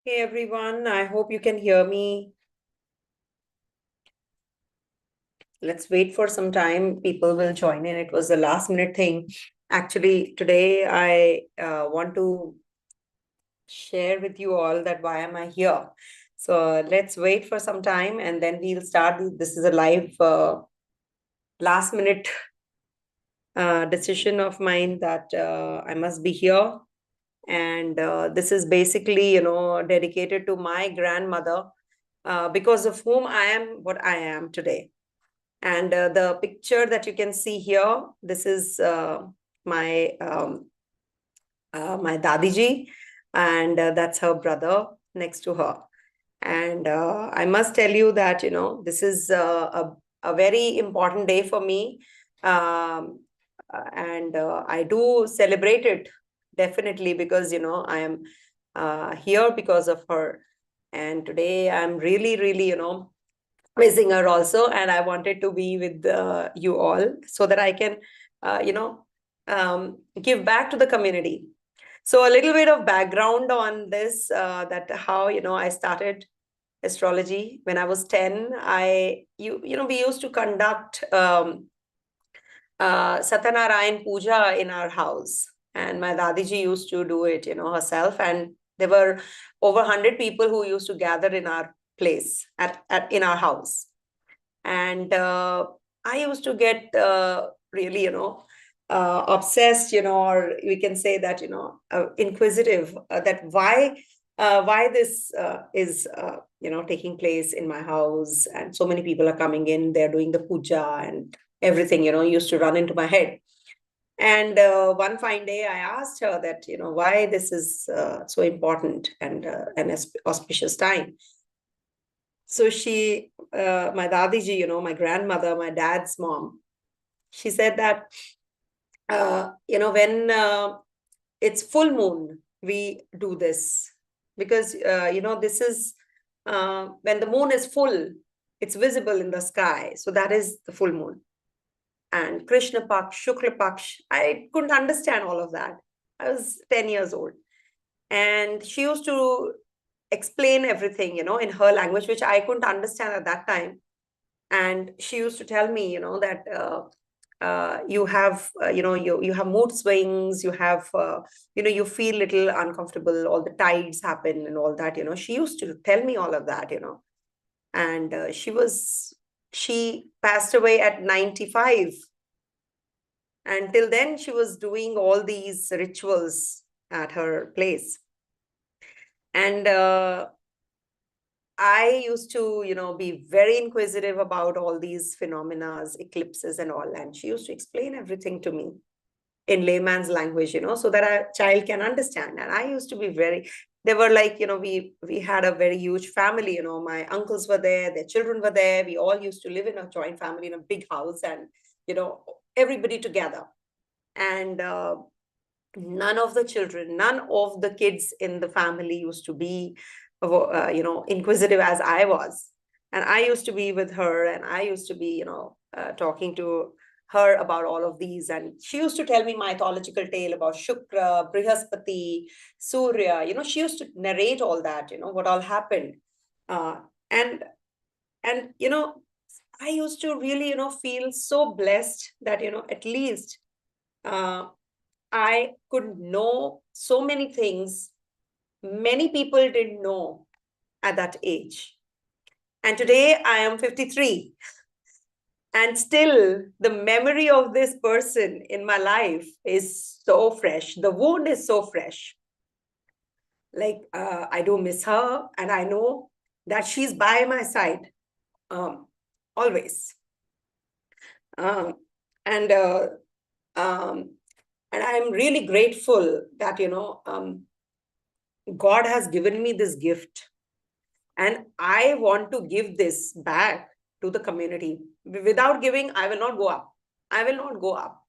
Hey everyone, I hope you can hear me. Let's wait for some time. People will join in. It was a last minute thing. Actually, today I want to share with you all that why am I here. So let's wait for some time and then we'll start. This is a live last minute decision of mine that I must be here. And this is basically, dedicated to my grandmother, because of whom I am what I am today. And the picture that you can see here, this is my my Dadiji, and that's her brother next to her. And I must tell you that, this is a very important day for me. And I do celebrate it definitely because, I am here because of her. And today I'm really, really, missing her also, and I wanted to be with you all so that I can give back to the community. So a little bit of background on this, that how I started astrology when I was 10. We used to conduct Satyanarayan puja in our house, and my dadiji used to do it herself, and there were over 100 people who used to gather in our place at in our house. And I used to get really obsessed, or we can say that inquisitive, that why this is taking place in my house, and so many people are coming in, they're doing the puja and everything used to run into my head. And one fine day I asked her that why this is so important and an auspicious time. So she, my dadiji, my grandmother, my dad's mom, she said that, when it's full moon, we do this because, this is when the moon is full, it's visible in the sky. So that is the full moon. And Krishna Paksh, Shukla Paksh, I couldn't understand all of that. I was 10 years old. And she used to explain everything, in her language, which I couldn't understand at that time. And she used to tell me, that you have, you have mood swings, you have, you feel little uncomfortable, all the tides happen and all that, She used to tell me all of that, And she passed away at 95. Until then, she was doing all these rituals at her place. And I used to, be very inquisitive about all these phenomena, eclipses and all. And she used to explain everything to me in layman's language, so that a child can understand. And I used to be they were like, we had a very huge family, my uncles were there, their children were there. We all used to live in a joint family in a big house, and, everybody together. And none of the kids in the family used to be inquisitive as I was. And I used to be with her, and I used to be talking to her about all of these. And she used to tell me mythological tale about Shukra, Brihaspati, Surya. She used to narrate all that, what all happened. uh, and and I used to really feel so blessed that at least uh, I could know so many things many people didn't know at that age. And today I am 53. And still, the memory of this person in my life is so fresh. The wound is so fresh. Like, I do miss her, and I know that she's by my side, always. Um, and um, and I'm really grateful that God has given me this gift, and I want to give this back to the community. Without giving, I will not go up. I will not go up.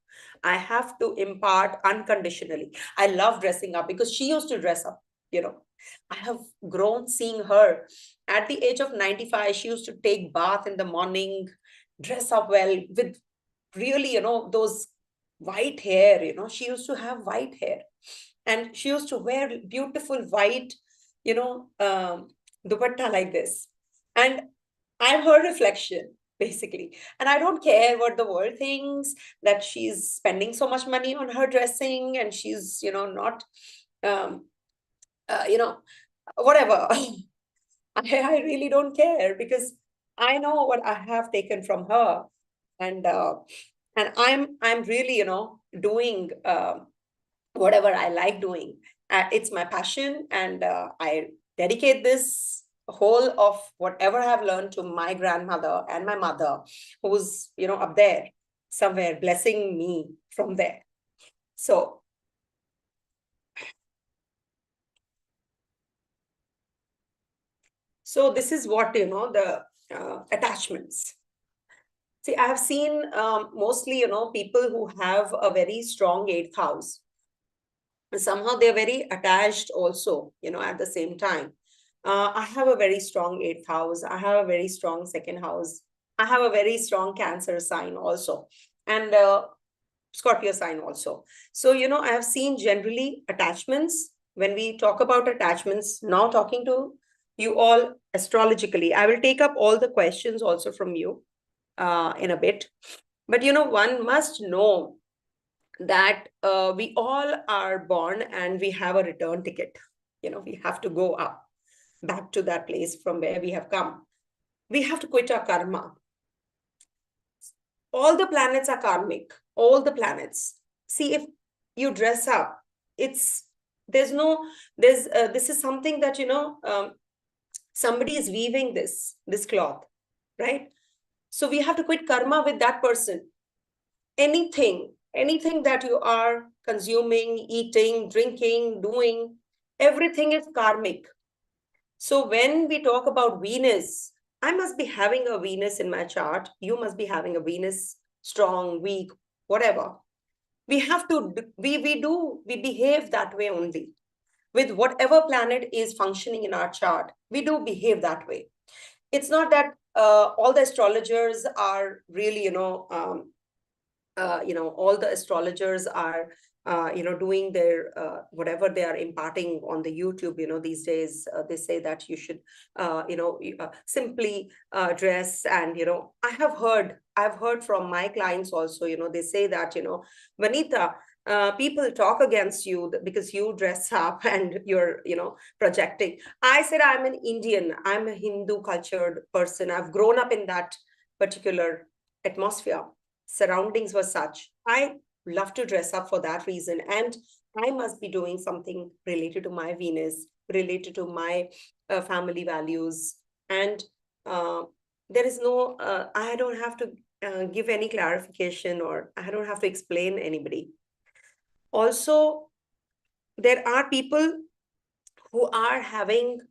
I have to impart unconditionally. I love dressing up because she used to dress up. I have grown seeing her. At the age of 95, she used to take bath in the morning, dress up well with really, those white hair. She used to have white hair, and she used to wear beautiful white dupatta like this. And I'm her reflection, basically. And I don't care what the world thinks, that she's spending so much money on her dressing and she's, not, um, whatever. I really don't care because I know what I have taken from her. And I'm really, doing whatever I like doing. It's my passion, and I dedicate this whole of whatever I've learned to my grandmother and my mother, who's, up there somewhere blessing me from there. So this is what, the attachments. See, I have seen mostly, people who have a very strong eighth house. And somehow they're very attached also, at the same time. I have a very strong eighth house. I have a very strong second house. I have a very strong Cancer sign also. And Scorpio sign also. So, I have seen generally attachments. When we talk about attachments, now talking to you all astrologically, I will take up all the questions also from you in a bit. But, one must know that we all are born and we have a return ticket. We have to go up back to that place from where we have come. We have to quit our karma. All the planets are karmic, all the planets. See, if you dress up, this is something that, somebody is weaving this cloth, right? So we have to quit karma with that person. Anything that you are consuming, eating, drinking, doing, everything is karmic. So when we talk about Venus, I must be having a Venus in my chart. You must be having a Venus, strong, weak, whatever. We have to, we behave that way only. With whatever planet is functioning in our chart, we do behave that way. It's not that all the astrologers are really, all the astrologers are doing their whatever they are imparting on the YouTube. These days they say that you should simply dress. And I've heard from my clients also, they say that, Vanita, people talk against you because you dress up and you're, projecting. I said, I'm an Indian, I'm a Hindu cultured person. I've grown up in that particular atmosphere. Surroundings were such. I love to dress up for that reason. And I must be doing something related to my Venus, related to my family values. And there is no, I don't have to give any clarification, or I don't have to explain anybody. Also, there are people who are having,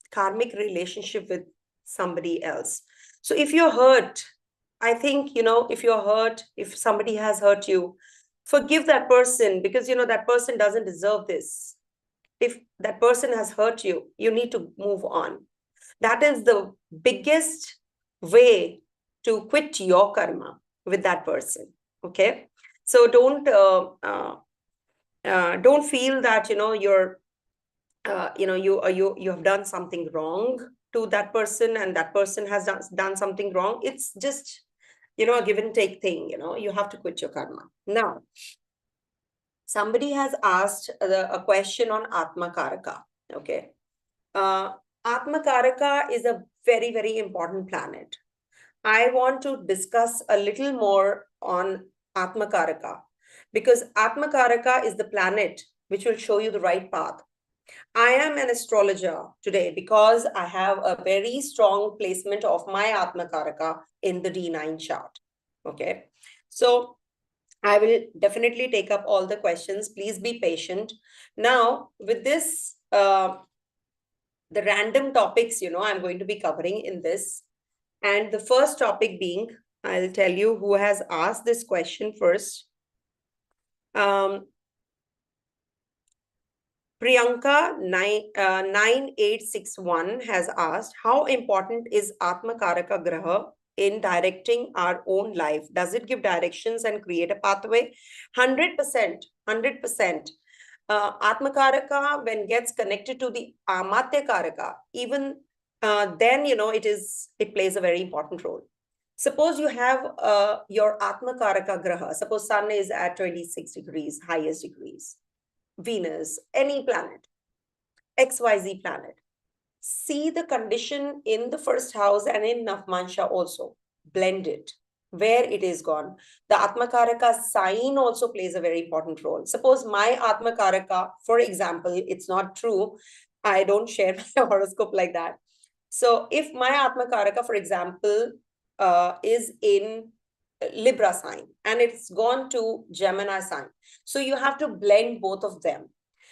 karmic relationship with somebody else. So if you're hurt, I think, if you're hurt, if somebody has hurt you, forgive that person, because, that person doesn't deserve this. If that person has hurt you, you need to move on. That is the biggest way to quit your karma with that person. Okay. So don't feel that, you're, you have done something wrong to that person, and that person has done something wrong. It's just, a give and take thing. You have to quit your karma. Now, somebody has asked a question on Atmakaraka. Okay. Atmakaraka is a very, very important planet. I want to discuss a little more on Atmakaraka, because Atmakaraka is the planet which will show you the right path. I am an astrologer today because I have a very strong placement of my Atmakaraka in the D9 chart. Okay. So I will definitely take up all the questions. Please be patient. Now, with this, the random topics, I'm going to be covering in this. And the first topic being, I'll tell you who has asked this question first. Priyanka 9861 has asked, how important is Atmakaraka Graha in directing our own life? Does it give directions and create a pathway? 100%, 100%. Atmakaraka, when gets connected to the Amatyakaraka, even then, it plays a very important role. Suppose you have your Atmakaraka Graha. Suppose Sun is at 26 degrees, highest degrees. Venus, any planet, XYZ planet. See the condition in the first house and in Navmansha also. Blend it where it is gone. The Atmakaraka sign also plays a very important role. Suppose my Atmakaraka, for example, it's not true. I don't share my horoscope like that. So if my Atmakaraka, for example, is in Libra sign and it's gone to Gemini sign. So you have to blend both of them.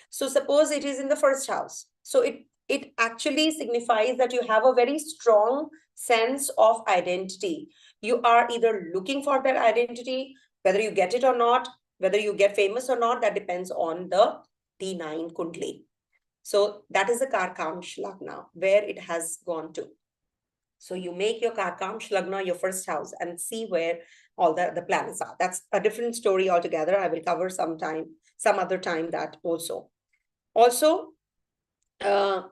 So suppose it is in the first house. So it actually signifies that you have a very strong sense of identity. You are either looking for that identity, whether you get it or not, whether you get famous or not, that depends on the D9 Kundli. So that is the Karkamsh Lagna, where it has gone to. So you make your Karkamsh Lagna your first house and see where all the planets are. That's a different story altogether. I will cover some other time that also. Also, I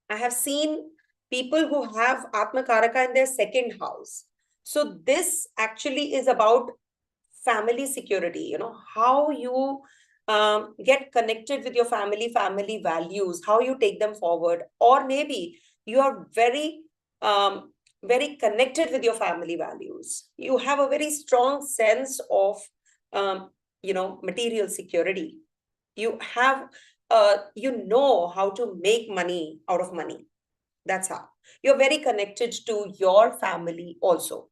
have seen people who have Atmakaraka in their second house. So this actually is about family security, how you get connected with your family values, how you take them forward, or maybe you are very connected with your family values. You have a very strong sense of, material security. You have, how to make money out of money. That's how. You're very connected to your family also.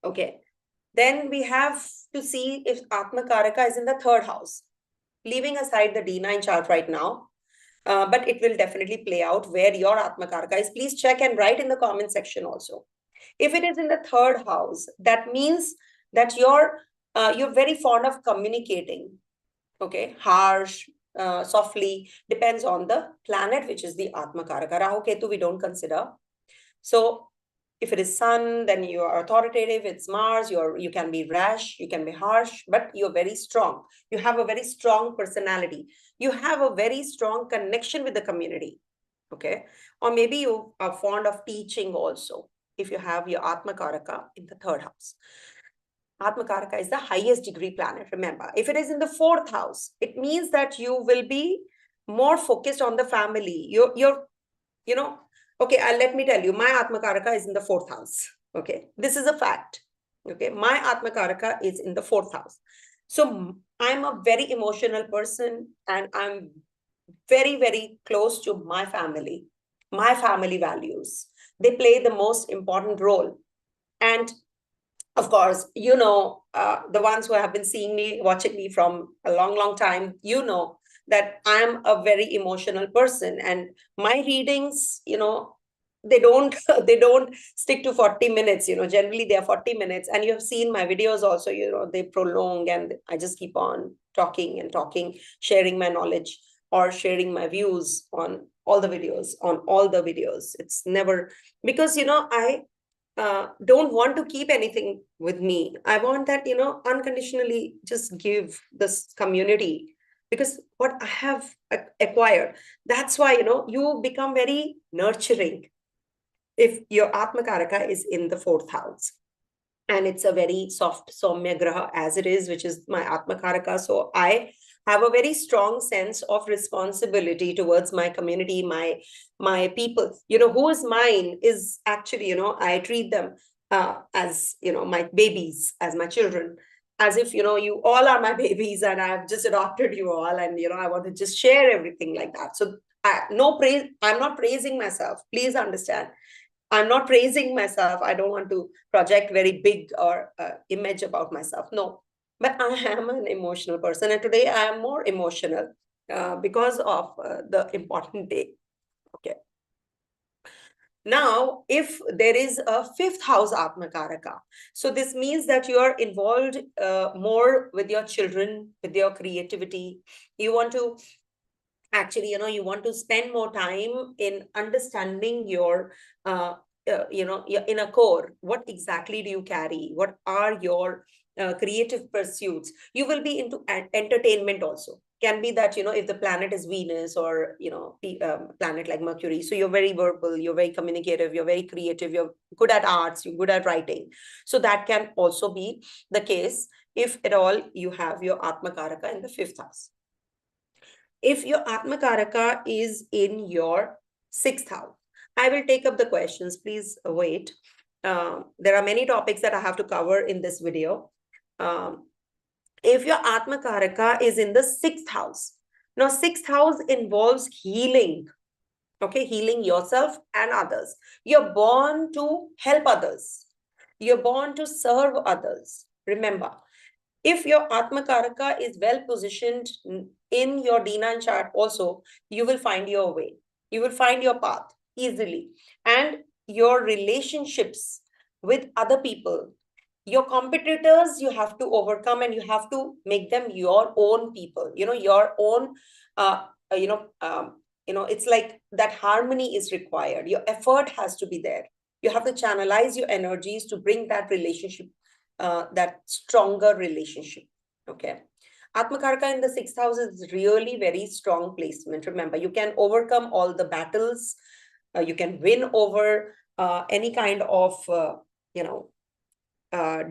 Okay. Then we have to see if Atmakaraka is in the third house. Leaving aside the D9 chart right now, but it will definitely play out where your Atmakaraka is. Please check and write in the comment section also. If it is in the third house, that means that you're very fond of communicating. Okay, harsh, softly, depends on the planet, which is the Atmakaraka. Rahu, Ketu, we don't consider. So if it is Sun, then you are authoritative. It's Mars, you can be rash, you can be harsh, but you're very strong. You have a very strong personality. You have a very strong connection with the community. Okay. Or maybe you are fond of teaching also, if you have your Atmakaraka in the third house. Atmakaraka is the highest degree planet, remember. If it is in the fourth house, it means that you will be more focused on the family. Okay, let me tell you, my Atmakaraka is in the fourth house. Okay, this is a fact. Okay, my Atmakaraka is in the fourth house. So I'm a very emotional person and I'm very, very close to my family values. They play the most important role. And of course, the ones who have been watching me from a long, long time, that I'm a very emotional person, and my readings, they don't they don't stick to 40 minutes. Generally they are 40 minutes, and you have seen my videos also. They prolong, and I just keep on talking and talking, sharing my knowledge or sharing my views on all the videos. It's never, because I don't want to keep anything with me. I want that, unconditionally just give this community, because what I have acquired, that's why, you become very nurturing if your Atmakaraka is in the fourth house. And it's a very soft Soumya Graha as it is, which is my Atmakaraka. So I have a very strong sense of responsibility towards my community, my people. Who is mine is actually, I treat them as, my babies, as my children, as if, you all are my babies and I've just adopted you all, and, I want to just share everything like that. So I'm not praising myself. Please understand. I'm not praising myself. I don't want to project very big or image about myself. No, but I am an emotional person. And today I am more emotional because of the important day. Okay. Now, if there is a fifth house Atmakaraka, so this means that you are involved more with your children, with your creativity. You want to actually, you want to spend more time in understanding your your inner core. What exactly do you carry? What are your creative pursuits? You will be into entertainment also. can be that, if the planet is Venus or, planet like Mercury, so you're very verbal, you're very communicative, you're very creative, you're good at arts, you're good at writing. So that can also be the case if at all you have your Atmakaraka in the 5th house. If your Atmakaraka is in your 6th house, I will take up the questions. Please wait. There are many topics that I have to cover in this video. If your Atmakaraka is in the 6th house, now 6th house involves healing, okay, healing yourself and others. You're born to help others. You're born to serve others. Remember, if your Atmakaraka is well positioned in your D9 chart also, you will find your way. You will find your path easily. And your relationships with other people, your competitors, you have to overcome and you have to make them your own people, your own, it's like that harmony is required. Your effort has to be there. You have to channelize your energies to bring that relationship, that stronger relationship. Okay. Atmakaraka in the 6th house is really very strong placement. Remember, you can overcome all the battles. You can win over any kind of,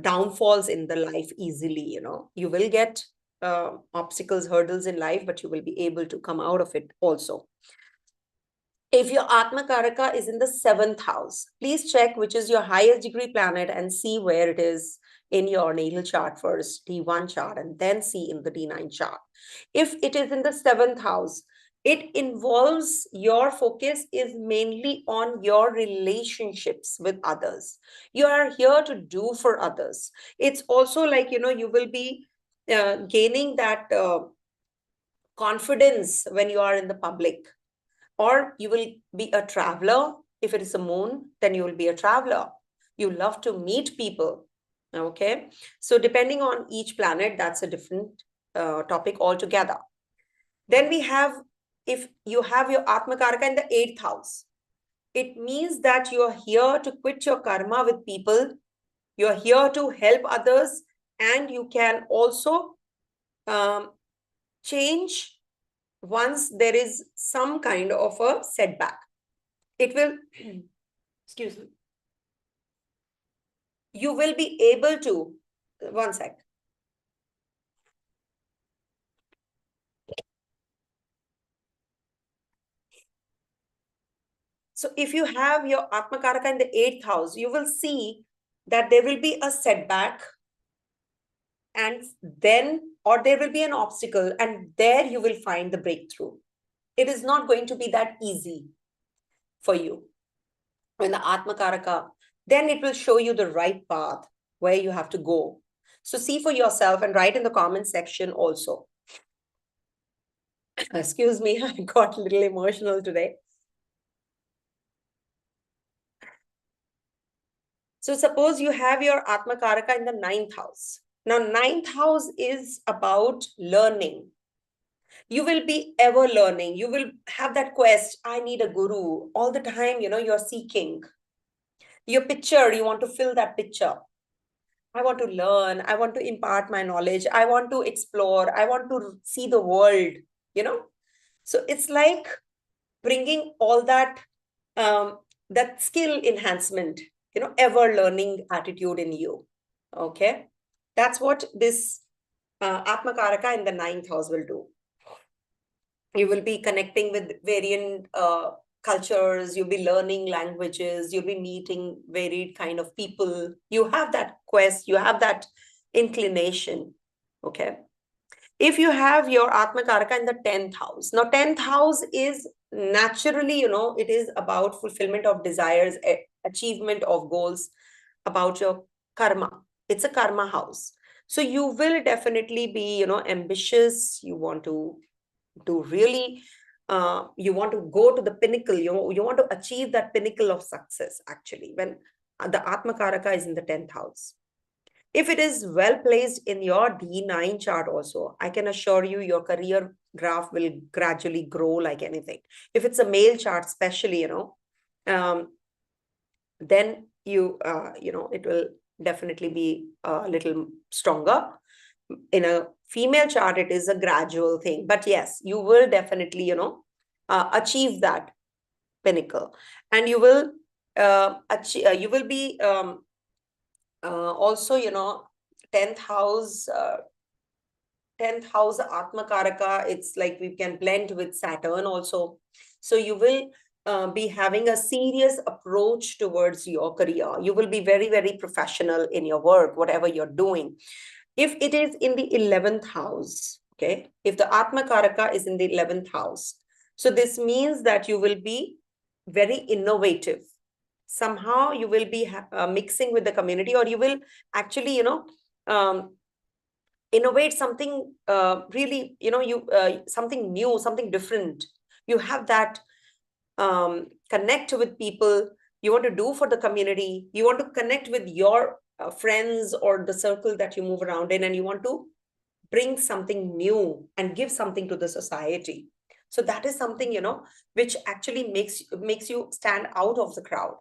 downfalls in the life easily. You will get obstacles, hurdles in life, but you will be able to come out of it also. If your Atmakaraka is in the 7th house, please check which is your highest degree planet and see where it is in your natal chart first, D1 chart, and then see in the D9 chart. If it is in the 7th house, it involves your focus is mainly on your relationships with others. You are here to do for others. It's also like, you will be gaining that confidence when you are in the public. Or you will be a traveler. If it is a moon, then you will be a traveler. You love to meet people. Okay. So depending on each planet, that's a different topic altogether. Then we have, if you have your Atmakaraka in the 8th house, it means that you are here to quit your karma with people. You're here to help others. And you can also change once there is some kind of a setback. It will, excuse me, you will be able to, one sec. So if you have your Atmakaraka in the 8th house, you will see that there will be a setback and then, or there will be an obstacle and there you will find the breakthrough. It is not going to be that easy for you. When the Atmakaraka, then it will show you the right path where you have to go. So see for yourself and write in the comment section also. Excuse me, I got a little emotional today. So suppose you have your Atmakaraka in the 9th house. Now, 9th house is about learning. You will be ever learning. You will have that quest. I need a guru all the time. You're seeking your picture. You want to fill that picture. I want to learn. I want to impart my knowledge. I want to explore. I want to see the world, So it's like bringing all that, that skill enhancement, ever learning attitude in you. Okay. That's what this Atmakaraka in the 9th house will do. You will be connecting with variant cultures, you'll be learning languages, you'll be meeting varied kind of people. You have that quest, you have that inclination. Okay. If you have your Atmakaraka in the 10th house, now 10th house is naturally, it is about fulfillment of desires, achievement of goals, about your karma. It's a karma house. So you will definitely be, ambitious. You want to really, you want to go to the pinnacle. You want to achieve that pinnacle of success, actually, when the Atmakaraka is in the 10th house. If it is well placed in your D9 chart also, I can assure you your career graph will gradually grow like anything. If it's a male chart, especially, then it will definitely be a little stronger. in a female chart, it is a gradual thing. But yes, you will definitely, achieve that pinnacle. And you will achieve, you will be also, 10th house, 10th house Atmakaraka, it's like we can blend with Saturn also. So you will be having a serious approach towards your career. You will be very, very professional in your work, whatever you're doing. If it is in the 11th house, okay, if the Atmakaraka is in the 11th house, so this means that you will be very innovative. Somehow you will be mixing with the community, or you will actually, innovate something really, you something new, something different. You have that connect with people. You want to do for the community. You want to connect with your friends or the circle that you move around in, and you want to bring something new and give something to the society. So that is something, which actually makes you stand out of the crowd.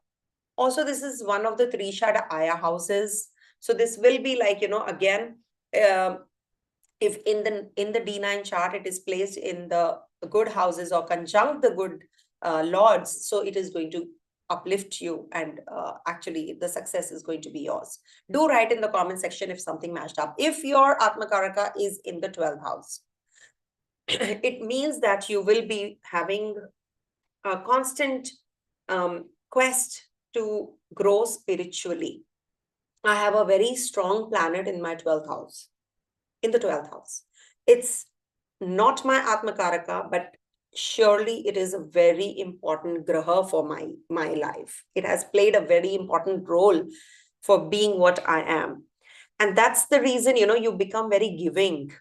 Also, this is one of the three shada Aya houses. So this will be like, again, if in the D9 chart, it is placed in the good houses or conjunct the good lords, so it is going to uplift you, and actually the success is going to be yours. Do write in the comment section if something matched up. If your Atmakaraka is in the 12th house, it means that you will be having a constant quest to grow spiritually. I have a very strong planet in my 12th house, in the 12th house. It's not my Atmakaraka, but surely it is a very important graha for my life. It has played a very important role for being what I am. And that's the reason, you become very giving.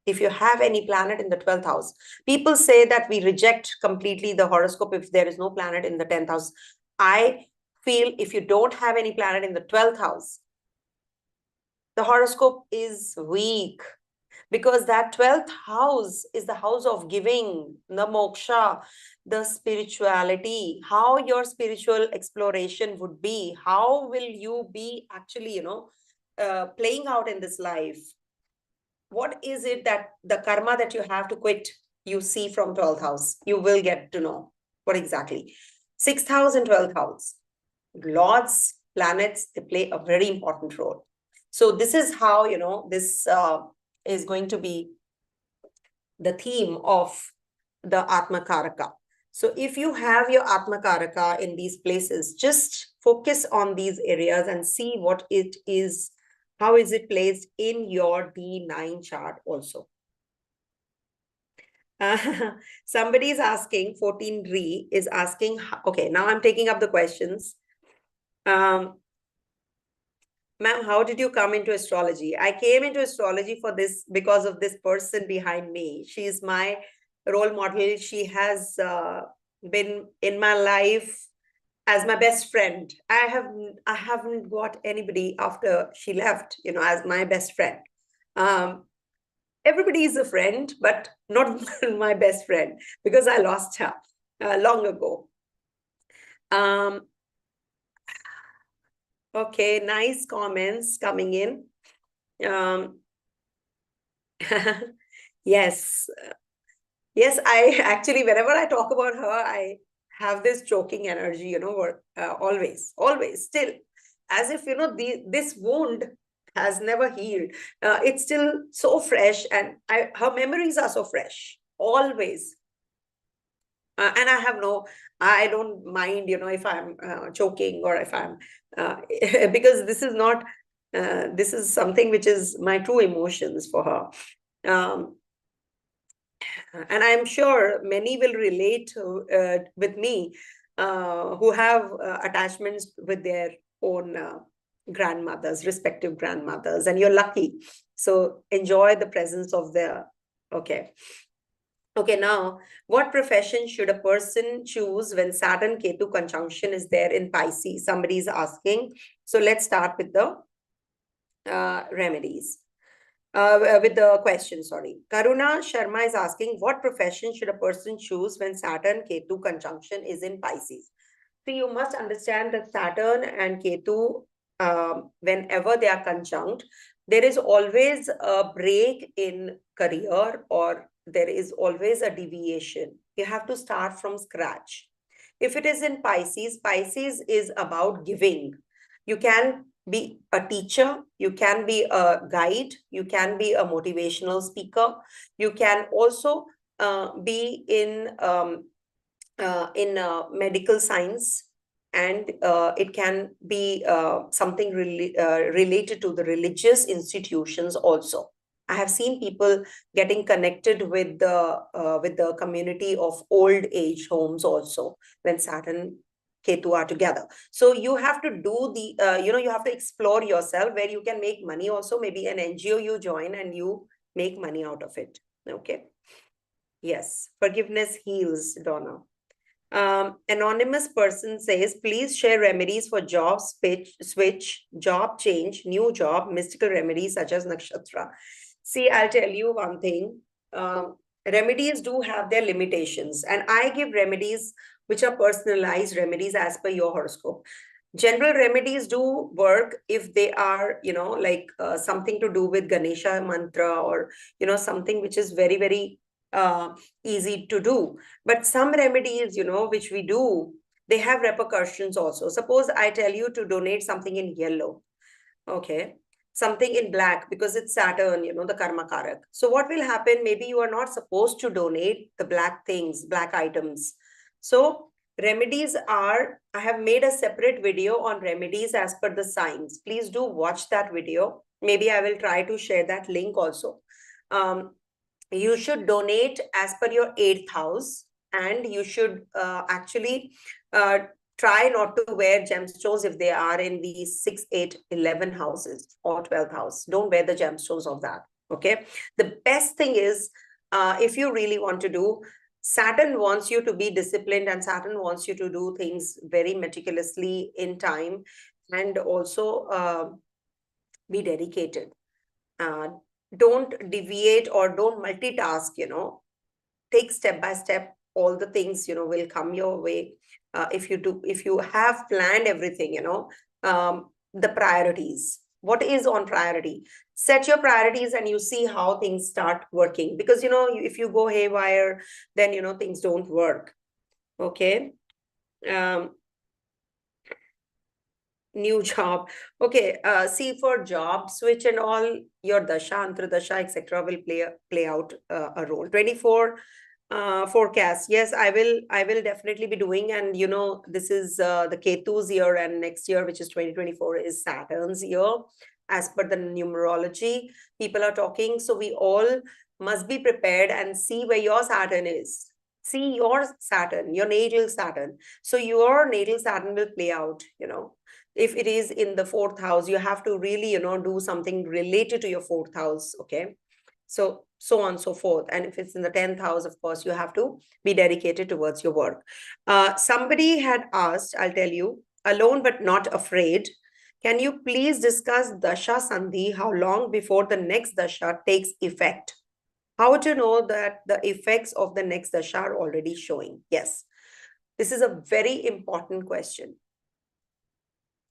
If you have any planet in the 12th house, people say that we reject completely the horoscope if there is no planet in the 10th house. I feel if you don't have any planet in the 12th house, the horoscope is weak, because that 12th house is the house of giving, the moksha, the spirituality, how your spiritual exploration would be, how will you be actually, playing out in this life. What is it that the karma that you have to quit, you see from 12th house, you will get to know what exactly. 6th house and 12th house, lords, planets, they play a very important role. So this is how, this is going to be the theme of the Atmakaraka. So if you have your Atmakaraka in these places, just focus on these areas and see what it is, how is it placed in your D9 chart also. Somebody is asking, 14 Re is asking, okay, now I'm taking up the questions. Ma'am, how did you come into astrology? I came into astrology for this because of this person behind me. She's my role model. She has been in my life as my best friend. I haven't got anybody after she left, as my best friend. Everybody is a friend, but not my best friend, because I lost her long ago. Okay, nice comments coming in. Yes. Yes, I actually, whenever I talk about her, I have this choking energy, always, still, as if, this wound has never healed. It's still so fresh, and her memories are so fresh, always. And I don't mind, if I'm choking, or if I'm, because this is not, this is something which is my true emotions for her. And I'm sure many will relate with me, who have attachments with their own grandmothers, respective grandmothers, and you're lucky. So enjoy the presence of their, okay. Okay, now, what profession should a person choose when Saturn Ketu conjunction is there in Pisces? Somebody is asking. So let's start with the remedies. With the question, sorry. Karuna Sharma is asking, what profession should a person choose when Saturn Ketu conjunction is in Pisces? So you must understand that Saturn and Ketu, whenever they are conjunct, there is always a break in career, or there is always a deviation. You have to start from scratch. If it is in Pisces, Pisces is about giving. You can be a teacher, you can be a guide, you can be a motivational speaker, you can also be in medical science, and it can be something related to the religious institutions also. I have seen people getting connected with the community of old age homes also when Saturn Ketu are together. So you have to do the you have to explore yourself where you can make money also. Maybe an NGO you join and you make money out of it. Okay. Yes, forgiveness heals, Donna. Anonymous person says, please share remedies for job switch, job change, new job, mystical remedies such as nakshatra. See, I'll tell you one thing. Remedies do have their limitations, and I give remedies which are personalized remedies as per your horoscope. General remedies do work if they are, like something to do with Ganesha mantra, or, something which is very, very easy to do. But some remedies, which we do, they have repercussions also. Suppose I tell you to donate something in yellow, okay, something in black, because it's Saturn, the Karmakarak. So what will happen? Maybe you are not supposed to donate the black things, black items. So remedies are, I have made a separate video on remedies as per the signs. Please do watch that video. Maybe I will try to share that link also. You should donate as per your 8th house, and you should actually try not to wear gemstones if they are in the 6, 8, 11 houses or 12th house. Don't wear the gemstones of that. Okay. The best thing is, if you really want to do, Saturn wants you to be disciplined, and Saturn wants you to do things very meticulously in time, and also be dedicated. Don't deviate or don't multitask, take step by step. All the things, will come your way. If you have planned everything, the priorities, what is on priority, set your priorities, and you see how things start working. Because, if you go haywire, then, things don't work. Okay. New job. Okay. See, for job switch and all, your dasha, antradasha, etc. will play out a role. 24 forecast. Yes, I will definitely be doing. And this is the Ketu's year, and next year, which is 2024, is Saturn's year as per the numerology people are talking. So we all must be prepared and see where your Saturn is. See your Saturn, your natal Saturn. So your natal Saturn will play out. If it is in the 4th house, you have to really, do something related to your 4th house. Okay. So on and so forth. And if it's in the 10th house, of course, you have to be dedicated towards your work. Somebody had asked, I'll tell you, alone but not afraid. Can you please discuss Dasha Sandhi? How long before the next Dasha takes effect? How to know that the effects of the next Dasha are already showing? Yes, this is a very important question.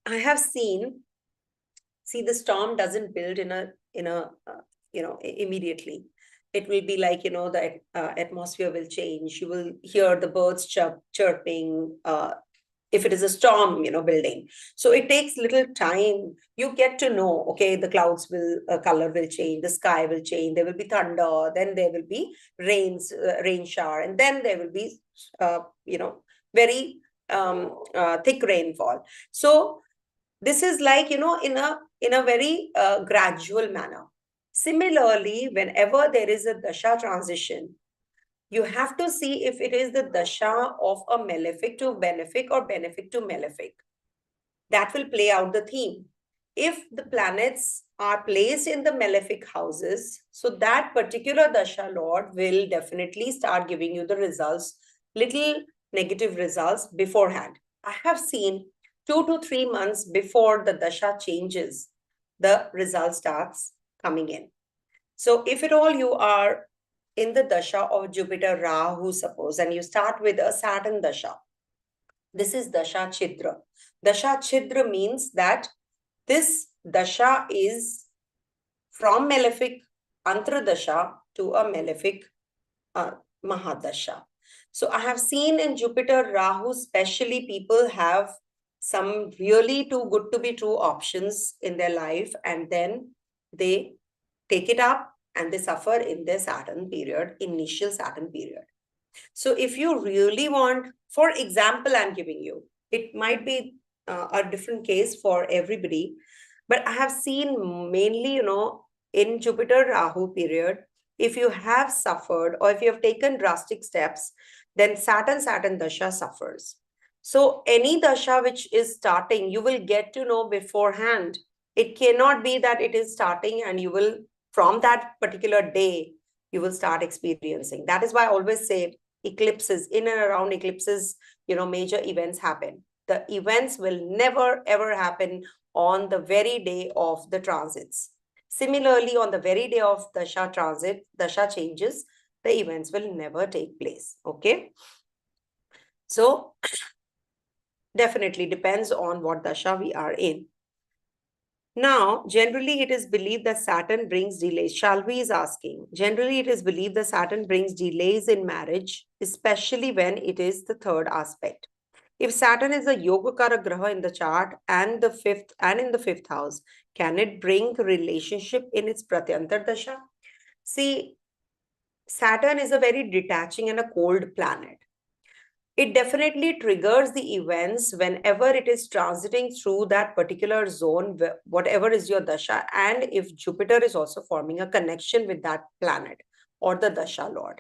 I have seen, the storm doesn't build in a immediately. It will be like, the atmosphere will change. You will hear the birds chirping, if it is a storm, building. So it takes little time. You get to know, okay, the clouds will, color will change, the sky will change, there will be thunder, then there will be rain shower, and then there will be, very thick rainfall. So this is like, in a very gradual manner. Similarly, whenever there is a dasha transition, you have to see if it is the dasha of a malefic to benefic or benefic to malefic. That will play out the theme. If the planets are placed in the malefic houses, so that particular dasha lord will definitely start giving you the results, little negative results beforehand. I have seen 2 to 3 months before the dasha changes, the result starts coming in. So if at all you are in the dasha of Jupiter Rahu, suppose, and you start with a Saturn dasha, this is dasha chidra. Dasha chidra means that this dasha is from malefic Antradasha to a malefic Mahadasha. So I have seen in Jupiter Rahu, especially people have some really too good to be true options in their life, and then they take it up and they suffer in their Saturn period, initial Saturn period. So if you really want, for example, I'm giving you, it might be a different case for everybody, but I have seen mainly, in Jupiter Rahu period, if you have suffered or if you have taken drastic steps, then Saturn Dasha suffers. So any Dasha which is starting, you will get to know beforehand. It cannot be that it is starting and you will, from that particular day, you will start experiencing. That is why I always say eclipses, in and around eclipses, major events happen. The events will never ever happen on the very day of the transits. Similarly, on the very day of Dasha transit, Dasha changes, the events will never take place. Okay. So definitely depends on what Dasha we are in. Now, generally it is believed that Saturn brings delays. Shalvi is asking. Generally it is believed that Saturn brings delays in marriage, especially when it is the third aspect. If Saturn is a Yogakara Graha in the chart and in the fifth house, can it bring relationship in its Pratyantar Dasha? See, Saturn is a very detaching and a cold planet. It definitely triggers the events whenever it is transiting through that particular zone, whatever is your dasha, and if Jupiter is also forming a connection with that planet or the dasha lord.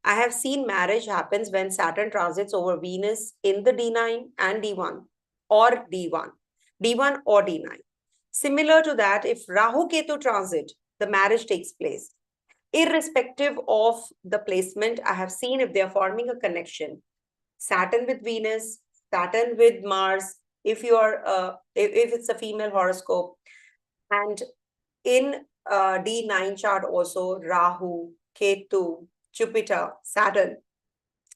I have seen marriage happens when Saturn transits over Venus in the D9 and D1 or D1, D1 or D9. Similar to that, if Rahu Ketu transit, the marriage takes place. Irrespective of the placement, I have seen if they are forming a connection, Saturn with Venus, Saturn with Mars, if you are if it's a female horoscope, and in D9 chart also Rahu, Ketu, Jupiter, Saturn,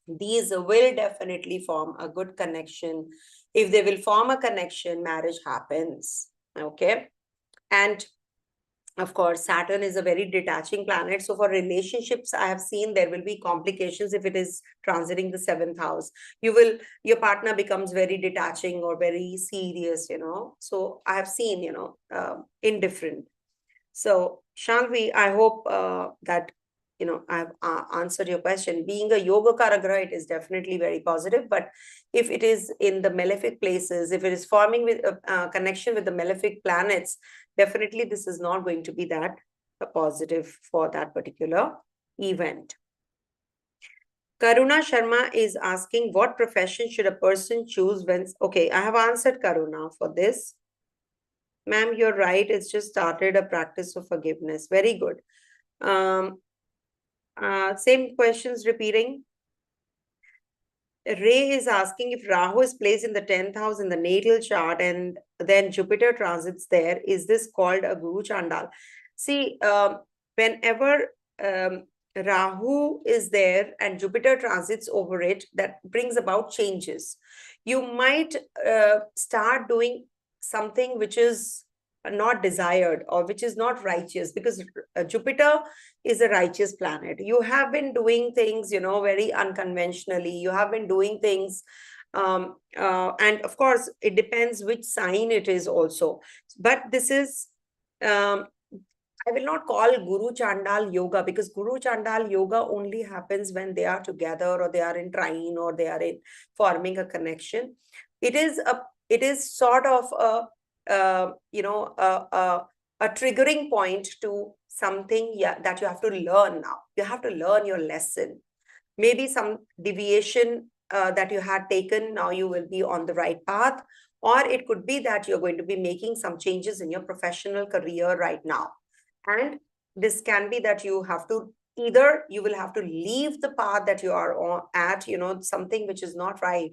these will definitely form a good connection. If they will form a connection, marriage happens. Okay. And of course, Saturn is a very detaching planet. So for relationships, I have seen there will be complications if it is transiting the seventh house. Your partner becomes very detaching or very serious, So I have seen, indifferent. So Shalvi, I hope that, I've answered your question. Being a Yoga Karagra, it is definitely very positive. But if it is in the malefic places, if it is forming with a connection with the malefic planets, definitely this is not going to be that positive for that particular event. Karuna Sharma is asking, what profession should a person choose when... Okay, I have answered Karuna for this. Ma'am, you're right. It's just started a practice of forgiveness. Very good. Same questions repeating. Ray is asking if Rahu is placed in the 10th house in the natal chart and then Jupiter transits there, is this called a Guru Chandal? See, whenever Rahu is there and Jupiter transits over it, that brings about changes. You might start doing something which is not desired or which is not righteous, because Jupiter is a righteous planet. You have been doing things, very unconventionally. You have been doing things, and of course, it depends which sign it is also. But this is, I will not call Guru Chandal Yoga, because Guru Chandal Yoga only happens when they are together or they are in trine or they are in forming a connection. It is sort of a triggering point to something that you have to learn now. You have to learn your lesson. Maybe some deviation that you had taken, now you will be on the right path. Or it could be that you're going to be making some changes in your professional career right now. And this can be that you have to, either you will have to leave the path that you are on at, something which is not right,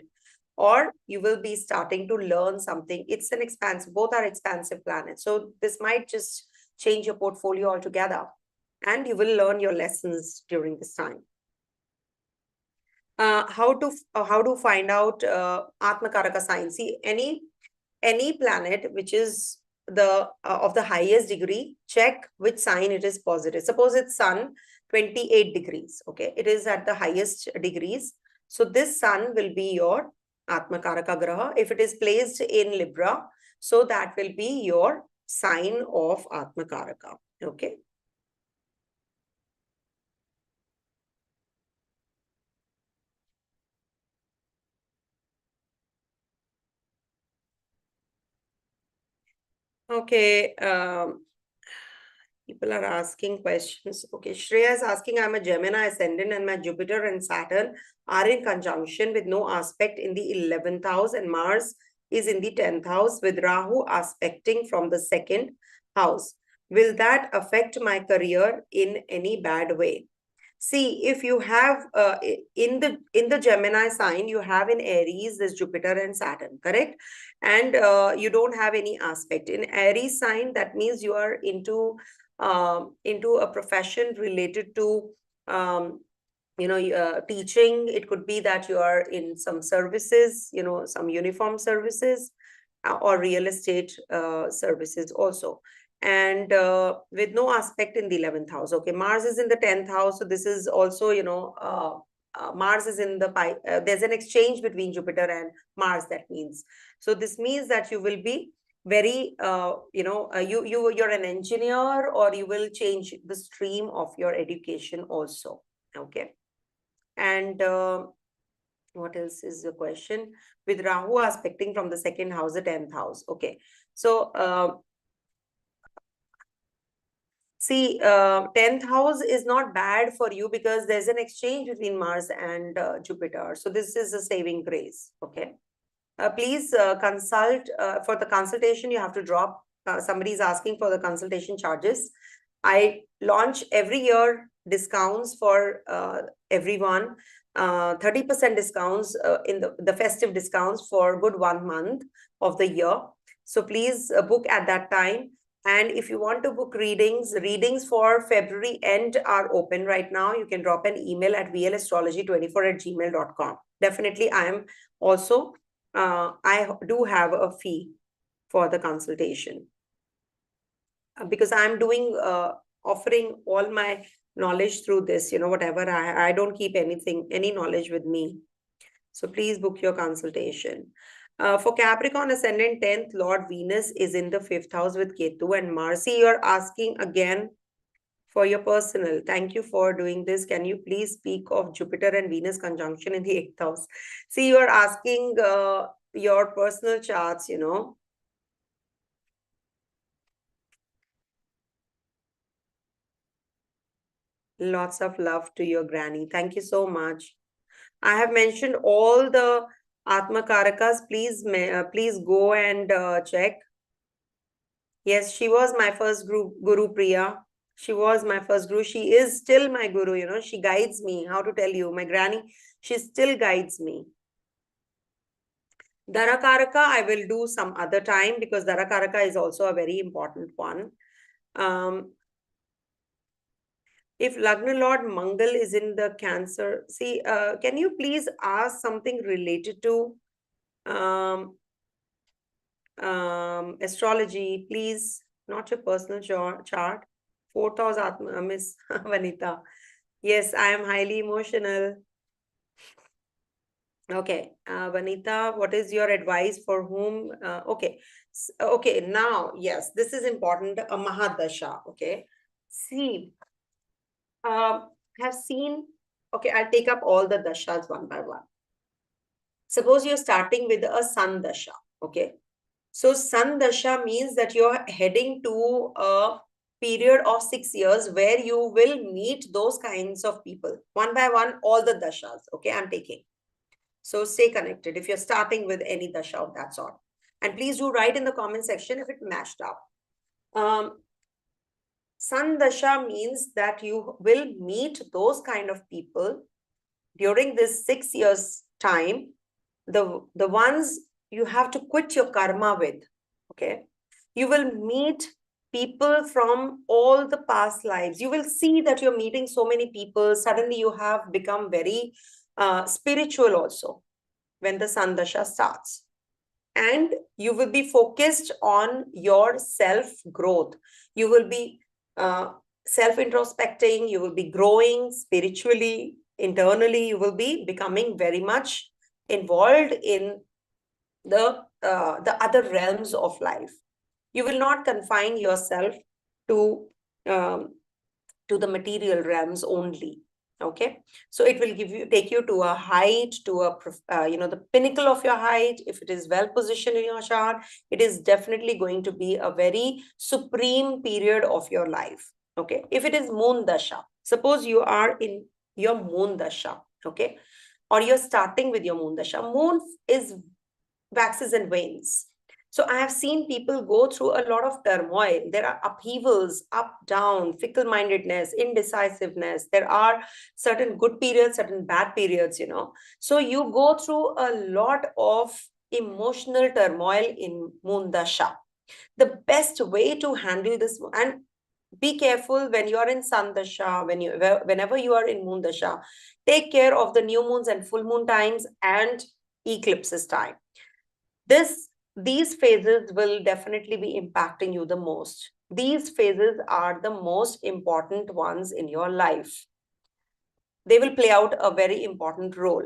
or you will be starting to learn something. It's an expansive, both are expansive planets. So this might just change your portfolio altogether, and you will learn your lessons during this time. How to find out Atmakaraka sign? See, any planet which is of the highest degree, check which sign it is posited. Suppose it's Sun, 28 degrees. Okay, it is at the highest degrees. So this Sun will be your Atmakaraka Graha. If it is placed in Libra, so that will be your sign of Atmakaraka. Okay. Okay. People are asking questions. Okay, Shreya is asking, I'm a Gemini ascendant and my Jupiter and Saturn are in conjunction with no aspect in the 11th house, and Mars is in the 10th house with Rahu aspecting from the 2nd house. Will that affect my career in any bad way? See, if you have in the Gemini sign, you have in Aries this Jupiter and Saturn, correct? And you don't have any aspect in Aries sign. That means you are into a profession related to teaching. It could be that you are in some services, some uniform services, or real estate services also. And with no aspect in the 11th house. Okay, Mars is in the 10th house. So this is also, Mars is in the there's an exchange between Jupiter and Mars. That means, so this means that you will be very, you're an engineer, or you will change the stream of your education also. Okay. And what else is the question? With Rahu aspecting from the 2nd house, the 10th house. Okay. So, see, 10th house is not bad for you because there's an exchange between Mars and Jupiter. So this is a saving grace. Okay. Please consult for the consultation. You have to drop. Somebody is asking for the consultation charges. I launch every year discounts for everyone. 30% discounts in the festive discounts for good 1 month of the year. So please book at that time. And if you want to book readings for February end are open right now. You can drop an email at vlastrology24@gmail.com. Definitely, I am also, I do have a fee for the consultation because I'm doing, offering all my knowledge through this, whatever I don't keep any knowledge with me. So please book your consultation. For Capricorn ascendant 10th, Lord Venus is in the 5th house with Ketu and Mars. See, you're asking again for your personal. Thank you for doing this. Can you please speak of Jupiter and Venus conjunction in the 8th house? See, you're asking your personal charts, Lots of love to your granny. Thank you so much. I have mentioned all the Atmakarakas. Please go and check. Yes, she was my first guru, Priya. She was my first guru. She is still my guru, She guides me. How to tell you? My granny, she still guides me. Dharakaraka, I will do some other time because Dharakaraka is also a very important one. If Lagna Lord Mangal is in the Cancer, see, can you please ask something related to astrology, please, not your personal chart. 4th house, Miss Vanita. Yes, I am highly emotional. Okay, Vanita, what is your advice for whom? Okay, okay, now, yes, this is important, a Mahadasha, okay? See, have seen, okay, I'll take up all the dashas one by one. Suppose you're starting with a Sun Dasha, okay? So Sun Dasha means that you're heading to a period of 6 years where you will meet those kinds of people. One by one, all the dashas, okay, I'm taking. So stay connected if you're starting with any dasha of that sort. And please do write in the comment section if it matched up. Sun Dasha means that you will meet those kind of people during this 6 years time, the ones you have to quit your karma with, okay? You will meet people from all the past lives. You will see that you're meeting so many people. Suddenly you have become very spiritual also when the Sun Dasha starts. and you will be focused on your self-growth. You will be self-introspecting, you will be growing spiritually, internally, you will be becoming very much involved in the other realms of life. You will not confine yourself to the material realms only. Okay, so it will take you to a height, to a the pinnacle of your height. If it is well positioned in your chart, it is definitely going to be a very supreme period of your life. Okay, if it is moon dasha, suppose you are in your moon dasha, okay, or you're starting with your moon dasha. Moon is waxes and wanes. So I have seen people go through a lot of turmoil. There are upheavals, up, down, fickle-mindedness, indecisiveness. There are certain good periods, certain bad periods, So you go through a lot of emotional turmoil in Moon Dasha. The best way to handle this, and be careful when you are in Sun Dasha, whenever you are in Moon Dasha, take care of the new moons and full moon times and eclipses time. These phases will definitely be impacting you the most. These phases are the most important ones in your life. They will play out a very important role.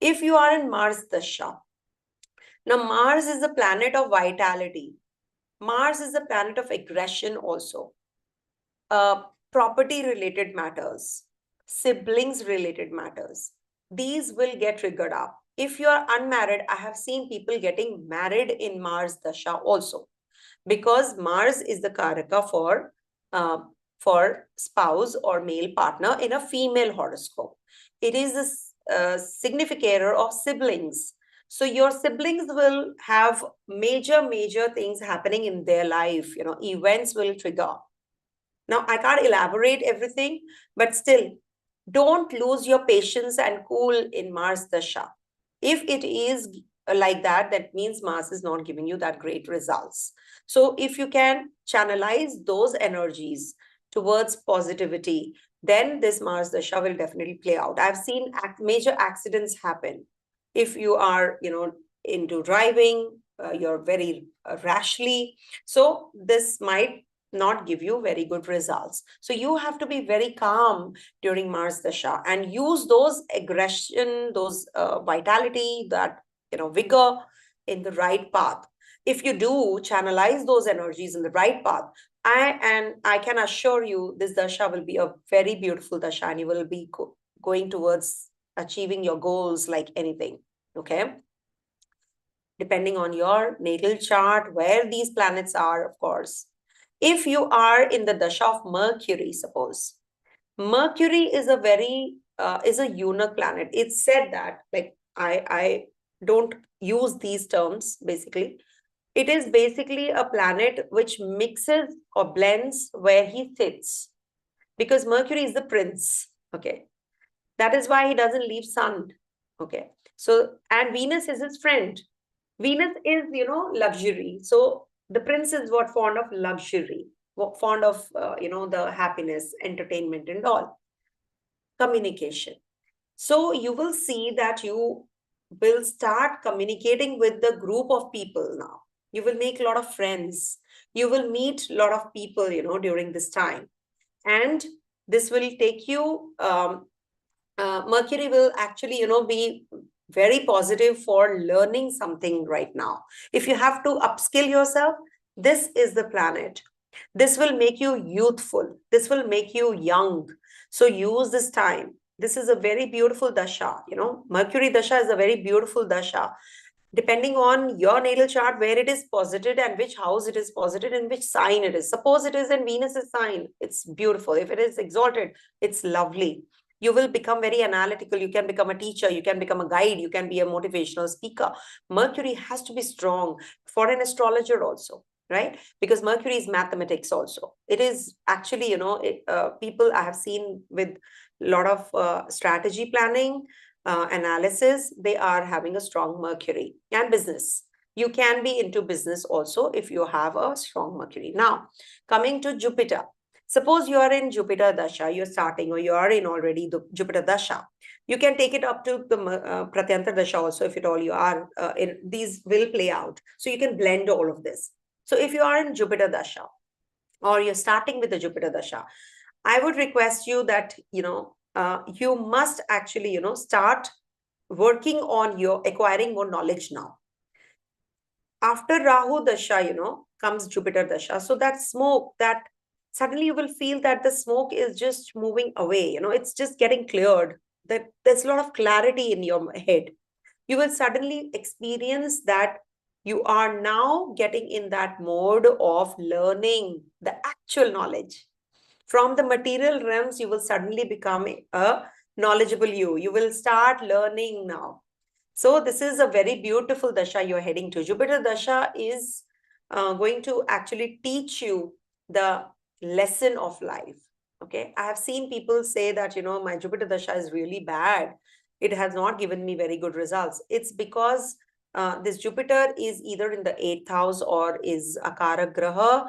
If you are in Mars Dasha, now Mars is a planet of vitality. Mars is a planet of aggression also. Property related matters, siblings related matters. These will get triggered up. If you are unmarried, I have seen people getting married in Mars Dasha also, because Mars is the Karaka for spouse or male partner in a female horoscope. It is a significator of siblings. So your siblings will have major things happening in their life. Events will trigger. Now, I can't elaborate everything, but still, don't lose your patience and cool in Mars Dasha. If it is like that, that means Mars is not giving you that great results. So if you can channelize those energies towards positivity, then this Mars Dasha will definitely play out. I've seen major accidents happen. If you are, into driving, you're very rashly. So this might not give you very good results. So you have to be very calm during Mars Dasha and use those aggression, those vitality, that vigor in the right path. If you do channelize those energies in the right path, I can assure you this Dasha will be a very beautiful Dasha, and you will be going towards achieving your goals like anything. Okay, depending on your natal chart, where these planets are, of course. If you are in the Dasha of Mercury, suppose, Mercury is a very is a eunuch planet. It's said that, like, I don't use these terms basically. It is basically a planet which mixes or blends where he sits, because Mercury is the prince. Okay, that is why he doesn't leave Sun. Okay, so, and Venus is his friend. Venus is, luxury. So the prince is what fond of luxury, fond of, the happiness, entertainment and all. Communication. So you will see that you will start communicating with the group of people now. You will make a lot of friends. You will meet a lot of people, during this time. And this will take you, Mercury will actually, be very positive for learning something right now. If you have to upskill yourself, this is the planet. This will make you youthful. This will make you young. So use this time. This is a very beautiful dasha. Mercury dasha is a very beautiful dasha. Depending on your natal chart, where it is posited and which house it is posited and which sign it is. Suppose it is in Venus's sign, it's beautiful. If it is exalted, it's lovely. You will become very analytical. You can become a teacher. You can become a guide. You can be a motivational speaker. Mercury has to be strong for an astrologer also, right? Because Mercury is mathematics also. It is actually, people I have seen with a lot of strategy planning, analysis, they are having a strong Mercury. And business. You can be into business also if you have a strong Mercury. Now, coming to Jupiter. Suppose you are in Jupiter Dasha, you're starting, or you are in already the Jupiter Dasha. You can take it up to the Pratyanta Dasha also, if at all you are in, these will play out. So you can blend all of this. So if you are in Jupiter Dasha, or you're starting with the Jupiter Dasha, I would request you that, you must actually, start working on your acquiring more knowledge now. After Rahu Dasha, comes Jupiter Dasha. So that smoke, that suddenly you will feel that the smoke is just moving away, it's just getting cleared, that there's a lot of clarity in your head. You will suddenly experience that you are now getting in that mode of learning the actual knowledge. From the material realms, you will suddenly become a knowledgeable you. You will start learning now. So this is a very beautiful dasha you're heading to. Jupiter dasha is going to actually teach you the lesson of life. Okay, I have seen people say that, my Jupiter dasha is really bad. It has not given me very good results. It's because this Jupiter is either in the 8th house or is Akara Graha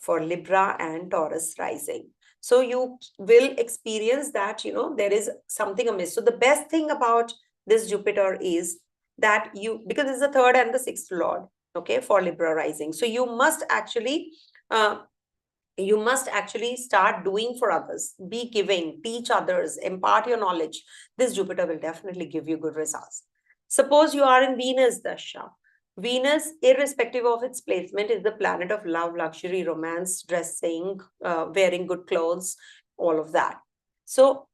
for Libra and Taurus rising. So you will experience that, there is something amiss. So the best thing about this Jupiter is that because it's the 3rd and the 6th lord, okay, for Libra rising. So you must actually start doing for others, be giving, teach others, impart your knowledge. This Jupiter will definitely give you good results. Suppose you are in Venus Dasha. Venus, irrespective of its placement, is the planet of love, luxury, romance, dressing, wearing good clothes, all of that. So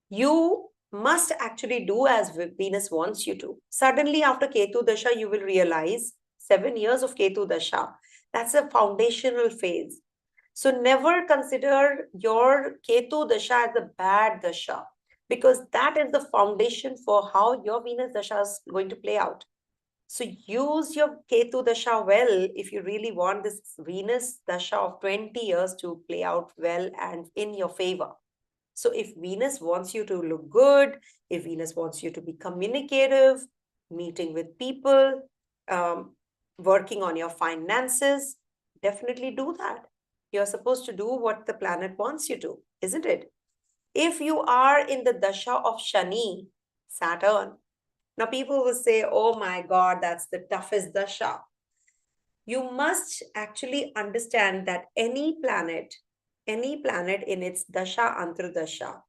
you must actually do as Venus wants you to. Suddenly, after Ketu Dasha, you will realize 7 years of Ketu Dasha, that's a foundational phase. So never consider your Ketu Dasha as a bad Dasha, because that is the foundation for how your Venus Dasha is going to play out. So use your Ketu Dasha well if you really want this Venus Dasha of 20 years to play out well and in your favor. So if Venus wants you to look good, if Venus wants you to be communicative, meeting with people, working on your finances, definitely do that. You're supposed to do what the planet wants you to, isn't it? If you are in the Dasha of Shani, Saturn, now people will say, oh my God, that's the toughest Dasha. You must actually understand that any planet in its Dasha Antardasha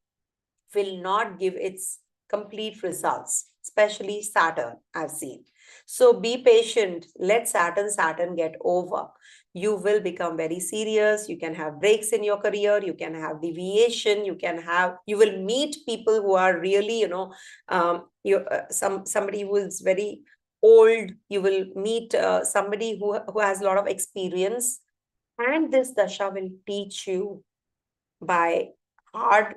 will not give its complete results, especially Saturn, I've seen. So be patient, let Saturn get over. You will become very serious. You can have breaks in your career. You can have deviation. You will meet people who are really, somebody who is very old. You will meet somebody who has a lot of experience. And this dasha will teach you by hard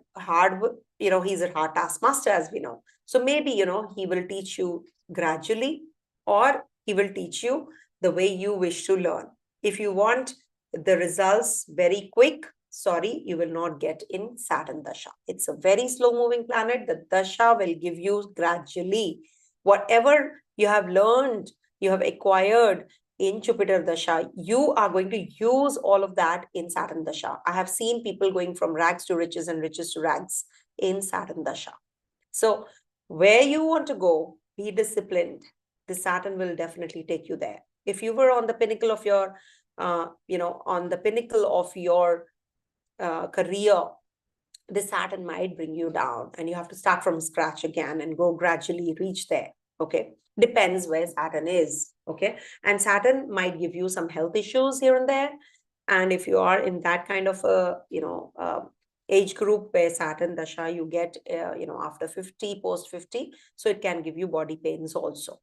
he's a hard taskmaster, as we know. So maybe he will teach you gradually, or he will teach you the way you wish to learn. If you want the results very quick, sorry, you will not get in Saturn dasha. It's a very slow moving planet. The dasha will give you gradually whatever you have learned, you have acquired in Jupiter Dasha, you are going to use all of that in Saturn Dasha. I have seen people going from rags to riches and riches to rags in Saturn Dasha. So where you want to go, be disciplined. The Saturn will definitely take you there. If you were on the pinnacle of your, career, the Saturn might bring you down and you have to start from scratch again and go gradually reach there. Okay. Depends where Saturn is. Okay. And Saturn might give you some health issues here and there. And if you are in that kind of a, age group where Saturn Dasha you get, after 50, post 50, so it can give you body pains also.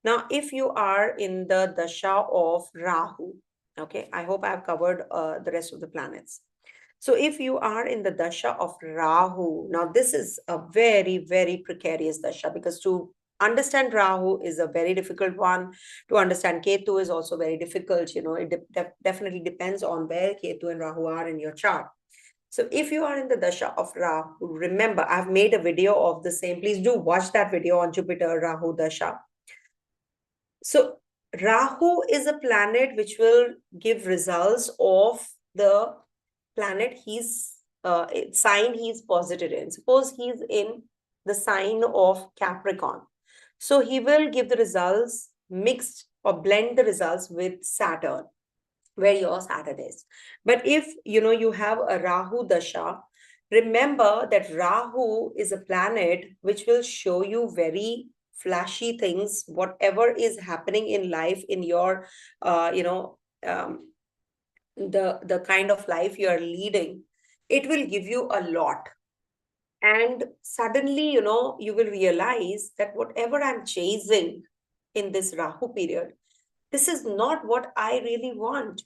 Now, if you are in the Dasha of Rahu, okay, I hope I've covered the rest of the planets. So if you are in the dasha of Rahu, now this is a very, very precarious dasha, because to understand Rahu is a very difficult one. To understand Ketu is also very difficult. It definitely depends on where Ketu and Rahu are in your chart. So if you are in the dasha of Rahu, remember, I've made a video of the same. Please do watch that video on Jupiter Rahu dasha. So Rahu is a planet which will give results of the planet sign he's posited in. Suppose he's in the sign of Capricorn. So he will give the results mixed or blend the results with Saturn, where your Saturn is. But if you have a Rahu Dasha, remember that Rahu is a planet which will show you very flashy things, whatever is happening in life in your the kind of life you are leading, it will give you a lot. And suddenly, you will realize that whatever I'm chasing in this Rahu period, this is not what I really want.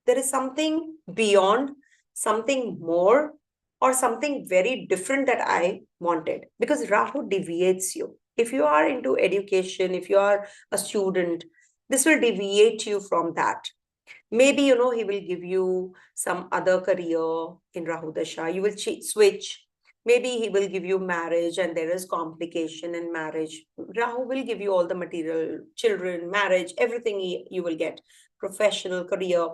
There is something beyond, something more, or something very different that I wanted. Because Rahu deviates you. If you are into education, if you are a student, this will deviate you from that. Maybe, he will give you some other career in Rahu Dasha. You will switch. Maybe he will give you marriage and there is complication in marriage. Rahu will give you all the material, children, marriage, everything you will get. Professional career,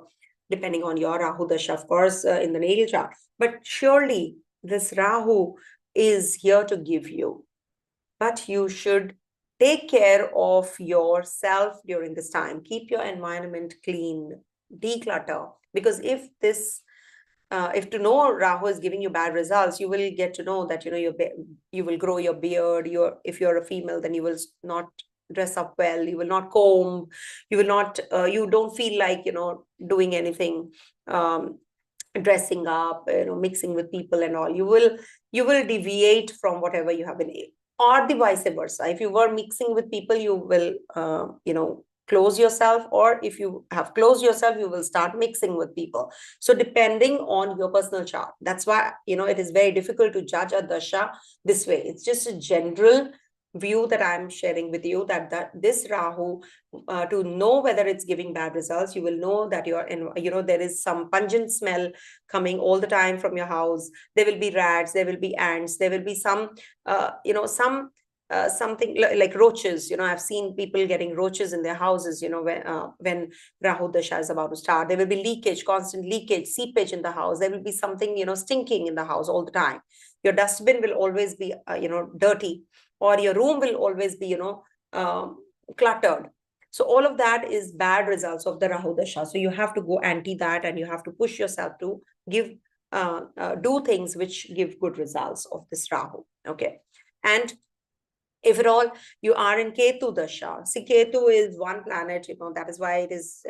depending on your Rahu Dasha, of course, in the natal chart. But surely this Rahu is here to give you. But you should take care of yourself during this time. Keep your environment clean, declutter. Because if to know Rahu is giving you bad results, you will get to know that you will grow your beard. If you're a female, then you will not dress up well. You will not comb. You will not. You don't feel like doing anything. Dressing up, mixing with people and all. You will deviate from whatever you have been, or the vice versa. If you were mixing with people, you will close yourself, or if you have closed yourself, you will start mixing with people. So depending on your personal chart, that's why it is very difficult to judge a dasha this way. It's just a general view that I'm sharing with you, that this Rahu, to know whether it's giving bad results, you will know that there is some pungent smell coming all the time from your house. There will be rats, there will be ants, there will be some something like roaches. I've seen people getting roaches in their houses, when Rahu Dasha is about to start. There will be leakage, constant leakage, seepage in the house. There will be something, stinking in the house all the time. Your dustbin will always be, dirty, or your room will always be, cluttered. So all of that is bad results of the Rahu Dasha. So you have to go anti that, and you have to push yourself to do things which give good results of this Rahu. Okay. And if at all you are in Ketu Dasha, see, Ketu is one planet, that is why it is,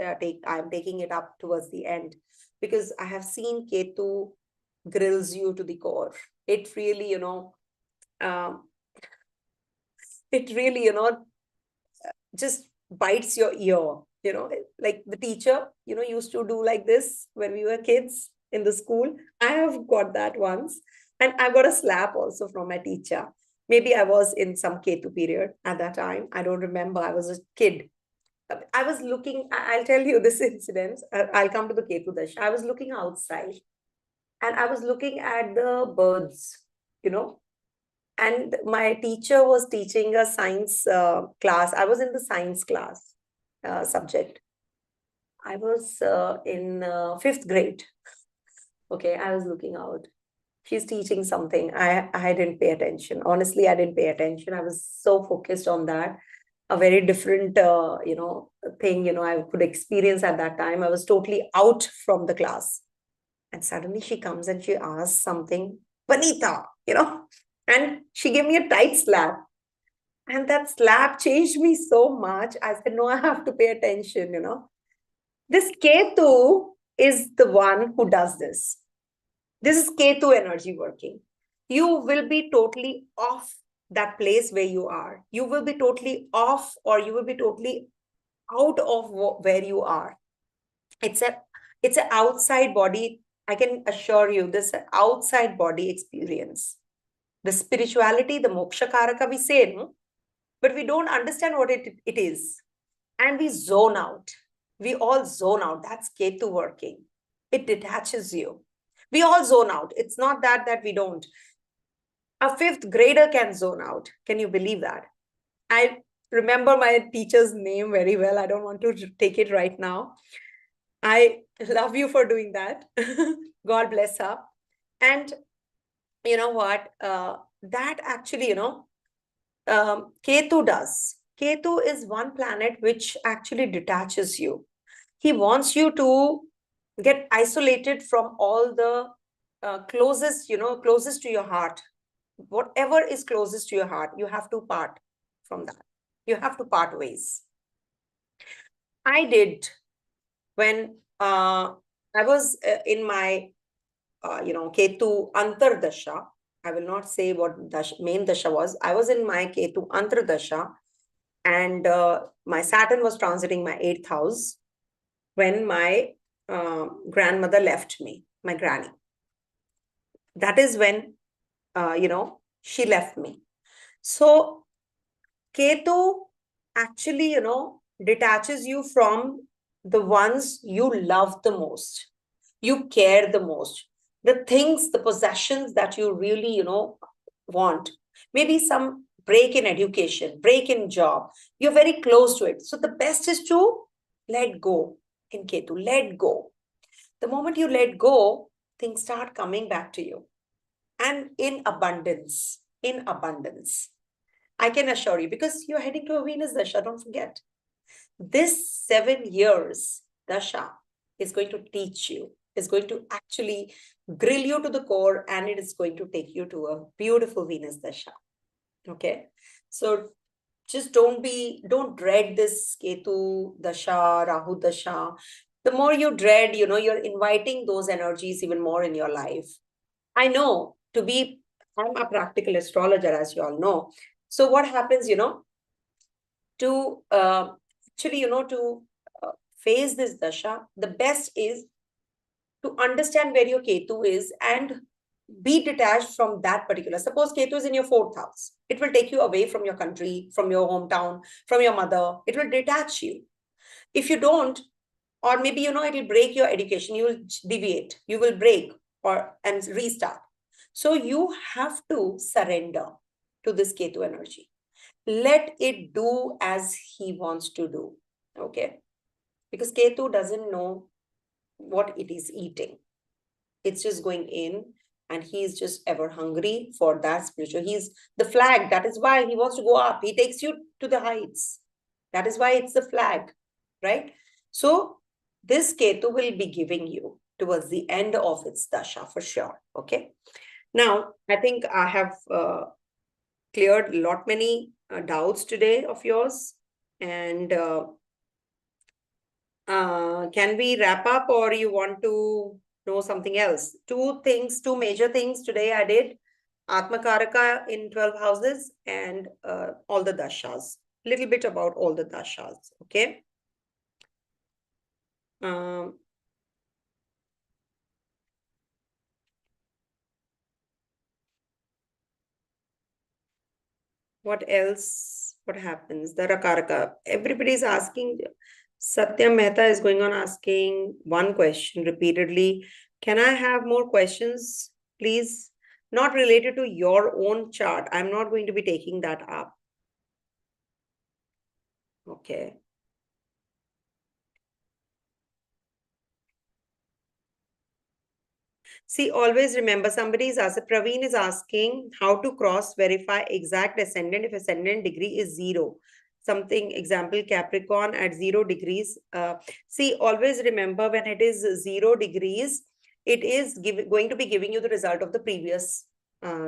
I'm taking it up towards the end, because I have seen Ketu grills you to the core. It really, just bites your ear, like the teacher, used to do like this when we were kids in the school. I have got that once, and I got a slap also from my teacher. Maybe I was in some Ketu period at that time. I don't remember. I was a kid. I was looking, I'll tell you this incident. I'll come to the Ketu Dasha. I was looking outside, and I was looking at the birds, and my teacher was teaching a science class. I was in the science class subject. I was in 5th grade. Okay, I was looking out. She's teaching something. I didn't pay attention. Honestly, I didn't pay attention. I was so focused on that. A very different, thing, I could experience at that time. I was totally out from the class. And suddenly she comes and she asks something, Vanita, and she gave me a tight slap. And that slap changed me so much. I said, no, I have to pay attention, This Ketu is the one who does this. This is Ketu energy working. You will be totally off that place where you are. You will be totally off, or you will be totally out of where you are. It's an outside body. I can assure you, this outside body experience. The spirituality, the mokshakaraka, we say, no? But we don't understand what it is. And we zone out. We all zone out. That's Ketu working. It detaches you. We all zone out. It's not that we don't. A 5th grader can zone out. Can you believe that? I remember my teacher's name very well. I don't want to take it right now. I Love you for doing that. God bless her. And you know what? That actually, Ketu does. Ketu is one planet which actually detaches you. He wants you to get isolated from all the closest, closest to your heart. Whatever is closest to your heart, you have to part from that. You have to part ways. I did when I was in my, Ketu Antardasha. I will not say what dasha, main dasha was. I was in my Ketu Antardasha, and my Saturn was transiting my 8th house when my grandmother left me, my granny. That is when, she left me. So Ketu actually, detaches you from the ones you love the most, you care the most, the things, the possessions that you really, want. Maybe some break in education, break in job. You're very close to it. So the best is to let go in Ketu, let go. The moment you let go, things start coming back to you. And in abundance, in abundance. I can assure you, because you're heading to a Venus Dasha, don't forget. This 7 years Dasha is going to teach you, is going to actually grill you to the core, and it is going to take you to a beautiful Venus Dasha. Okay. So just don't dread this Ketu Dasha, Rahu Dasha. The more you dread, you're inviting those energies even more in your life. I know I'm a practical astrologer, as you all know. So what happens, to actually, to face this dasha, the best is to understand where your Ketu is and be detached from that particular. Suppose Ketu is in your 4th house. It will take you away from your country, from your hometown, from your mother. It will detach you. If you don't, or maybe, it will break your education. You will deviate. You will break and restart. So you have to surrender to this Ketu energy. Let it do as he wants to do. Okay. Because Ketu doesn't know what it is eating. It's just going in, and he's just ever hungry for that spiritual. He's the flag. That is why he wants to go up. He takes you to the heights. That is why it's the flag, right? So this Ketu will be giving you towards the end of its dasha for sure. Okay. Now, I think I have cleared many doubts today of yours. And can we wrap up, or you want to know something else? Two major things today I did. Atmakaraka in 12 houses and all the dashas. Little bit about all the dashas, okay? What else? What happens? The Rakaraka. Everybody is asking. Satyam Mehta is going on asking one question repeatedly. Can I have more questions, please? Not related to your own chart. I'm not going to be taking that up. Okay. See, always remember, somebody is asking, Praveen is asking how to cross verify exact ascendant if ascendant degree is 0. Something, example, Capricorn at 0 degrees. See, always remember, when it is 0 degrees, it is going to be giving you the result of the previous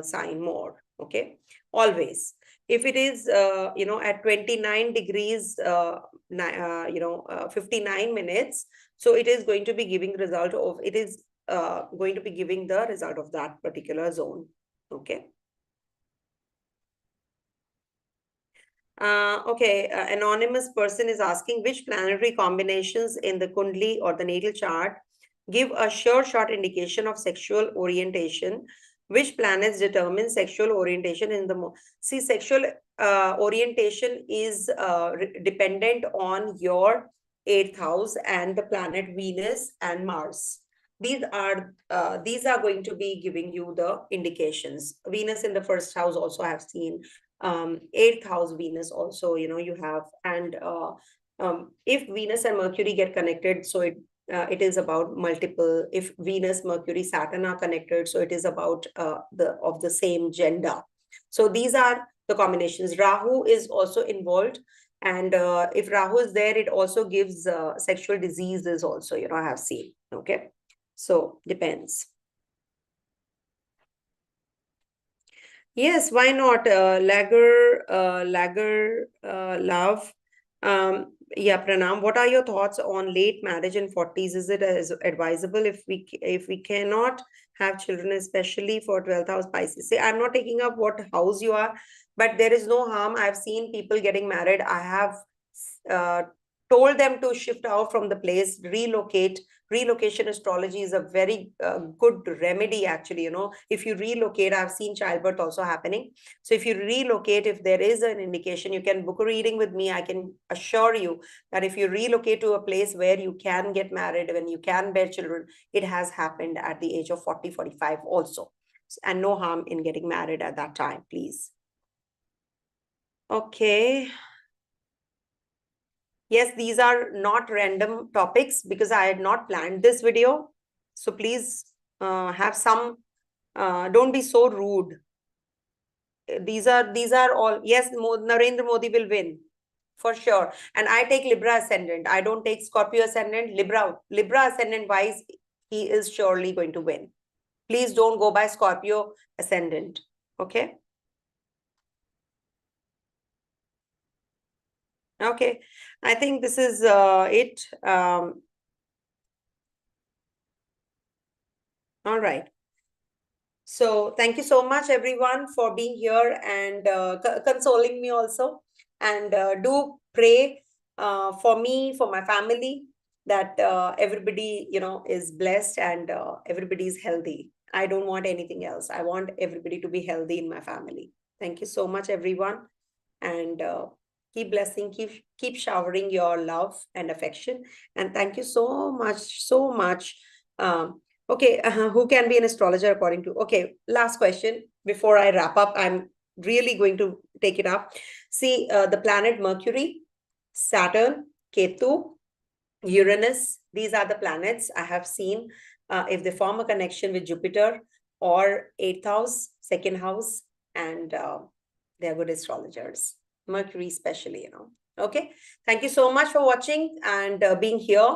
sign more. Okay. Always. If it is, at 29 degrees, 59 minutes, so it is going to be giving result of, it is going to be giving the result of that particular zone. Okay. Okay, anonymous person is asking which planetary combinations in the Kundli or the natal chart give a sure shot indication of sexual orientation. Which planets determine sexual orientation in the see, sexual orientation is dependent on your 8th house and the planet Venus and Mars. These are going to be giving you the indications. Venus in the 1st house also I have seen. 8th house Venus also, you have, and if Venus and Mercury get connected, so it it is about multiple. If Venus, Mercury, Saturn are connected, so it is about the same gender. So these are the combinations. Rahu is also involved, and if Rahu is there, it also gives sexual diseases also, I have seen. Okay, so depends. Yes, why not? Love. Yeah, Pranam. What are your thoughts on late marriage in 40s? Is it as advisable if we cannot have children, especially for 12th house Pisces? Say, I'm not taking up what house you are, but there is no harm. I've seen people getting married. I have uh, told them to shift out from the place, relocate. Relocation astrology is a very good remedy, actually. If you relocate, I've seen childbirth also happening. So if you relocate, if there is an indication, you can book a reading with me. I can assure you that if you relocate to a place where you can get married, when you can bear children, it has happened at the age of 40, 45 also. And no harm in getting married at that time, please. Okay. Yes, these are not random topics because I had not planned this video. So please have some, don't be so rude. These are all, yes, Narendra Modi will win for sure. And I take Libra ascendant. I don't take Scorpio ascendant. Libra ascendant wise, he is surely going to win. Please don't go by Scorpio ascendant. Okay. Okay. I think this is it. All right. So thank you so much, everyone, for being here and consoling me also. And do pray for me, for my family, that everybody, is blessed and everybody is healthy. I don't want anything else. I want everybody to be healthy in my family. Thank you so much, everyone. And keep blessing, keep showering your love and affection. And thank you so much, so much. Okay, who can be an astrologer according to? Okay, last question before I wrap up. I'm really going to take it up. See, the planet Mercury, Saturn, Ketu, Uranus, these are the planets I have seen. If they form a connection with Jupiter or 8th house, 2nd house, and they're good astrologers. Mercury especially, Okay. Thank you so much for watching and being here.